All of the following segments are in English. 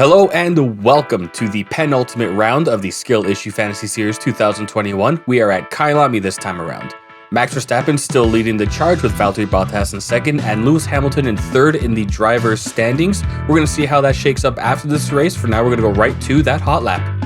Hello and welcome to the penultimate round of the Skill Issue Fantasy Series 2021. We are at Kyalami this time around. Max Verstappen still leading the charge with Valtteri Bottas in second and Lewis Hamilton in third in the driver's standings. We're going to see how that shakes up after this race. For now, we're going to go right to that hot lap.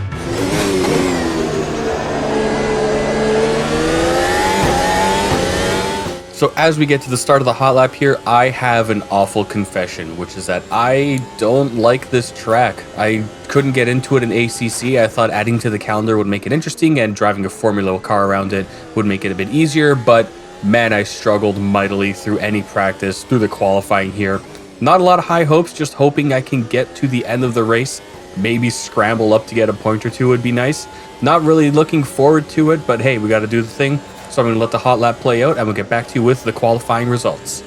So as we get to the start of the hot lap here, I have an awful confession, which is that I don't like this track. I couldn't get into it in ACC. I thought adding to the calendar would make it interesting and driving a Formula car around it would make it a bit easier, but man, I struggled mightily through any practice, through the qualifying here. Not a lot of high hopes, just hoping I can get to the end of the race, maybe scramble up to get a point or two would be nice. Not really looking forward to it, but hey, we got to do the thing. So I'm going to let the hot lap play out and we'll get back to you with the qualifying results.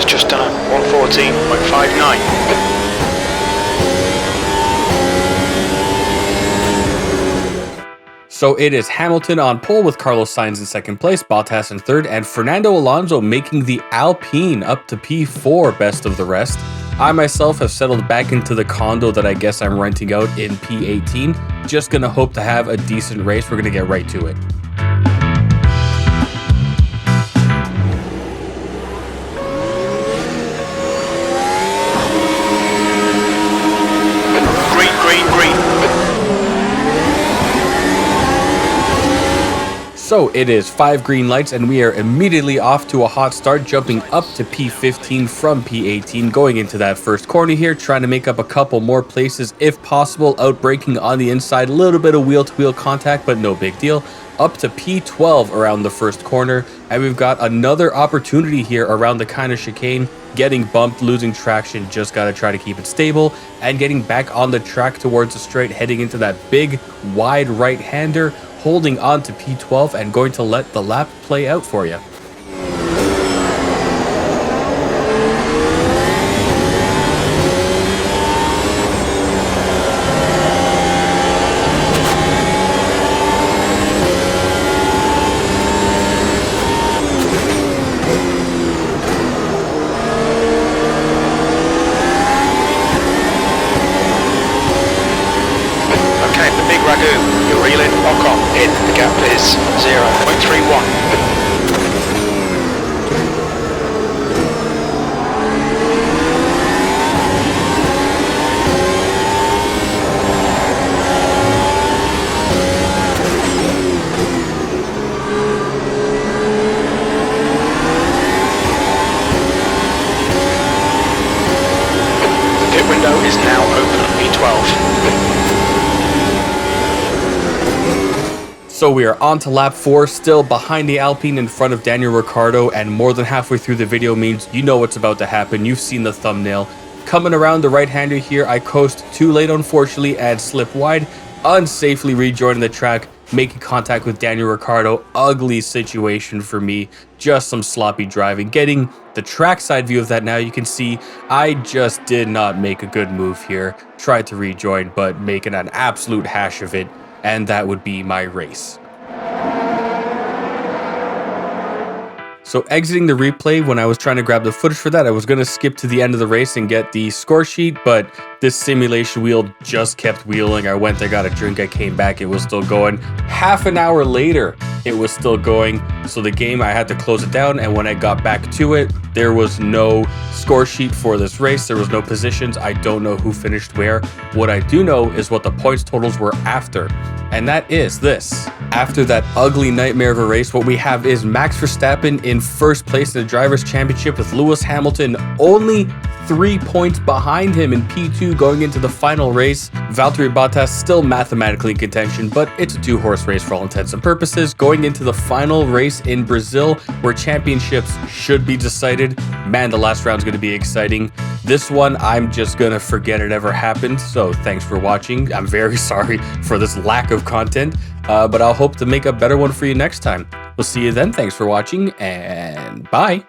Just done a 114.59. So it is Hamilton on pole with Carlos Sainz in second place, Bottas in third, and Fernando Alonso making the Alpine up to P4 best of the rest. I myself have settled back into the condo that I guess I'm renting out in P18. Just gonna hope to have a decent race. We're gonna get right to it. So it is 5 green lights and we are immediately off to a hot start, jumping up to P15 from P18, going into that first corner here, trying to make up a couple more places if possible, outbraking on the inside, a little bit of wheel-to-wheel contact, but no big deal. Up to P12 around the first corner, and we've got another opportunity here around the kind of chicane, getting bumped, losing traction, just gotta try to keep it stable, and getting back on the track towards the straight, heading into that big, wide right-hander, holding on to P12 and going to let the lap play out for you. Okay, the big ragu, you're reeling, lock on, in, the gap is 0.31. The pit window is now open at P12. So we are on to lap 4, still behind the Alpine in front of Daniel Ricciardo, and more than halfway through the video means you know what's about to happen. You've seen the thumbnail. Coming around the right-hander here, I coast too late unfortunately and slip wide, unsafely rejoining the track, making contact with Daniel Ricciardo. Ugly situation for me, just some sloppy driving. Getting the trackside view of that now, you can see I just did not make a good move here. Tried to rejoin, but making an absolute hash of it. And that would be my race. So exiting the replay, when I was trying to grab the footage for that, I was going to skip to the end of the race and get the score sheet, but this simulation wheel just kept wheeling. I went, I got a drink, I came back, it was still going. Half an hour later, it was still going. So the game, I had to close it down, and when I got back to it, there was no score sheet for this race. There was no positions. I don't know who finished where. What I do know is what the points totals were after, and that is this. After that ugly nightmare of a race, what we have is Max Verstappen in first place in the Drivers' Championship with Lewis Hamilton only 3 points behind him in P2 going into the final race. Valtteri Bottas still mathematically in contention, but it's a 2-horse race for all intents and purposes. Going into the final race in Brazil, where championships should be decided. Man, the last round's going to be exciting. This one, I'm just going to forget it ever happened. So thanks for watching. I'm very sorry for this lack of content, but I'll hope to make a better one for you next time. We'll see you then. Thanks for watching, and bye.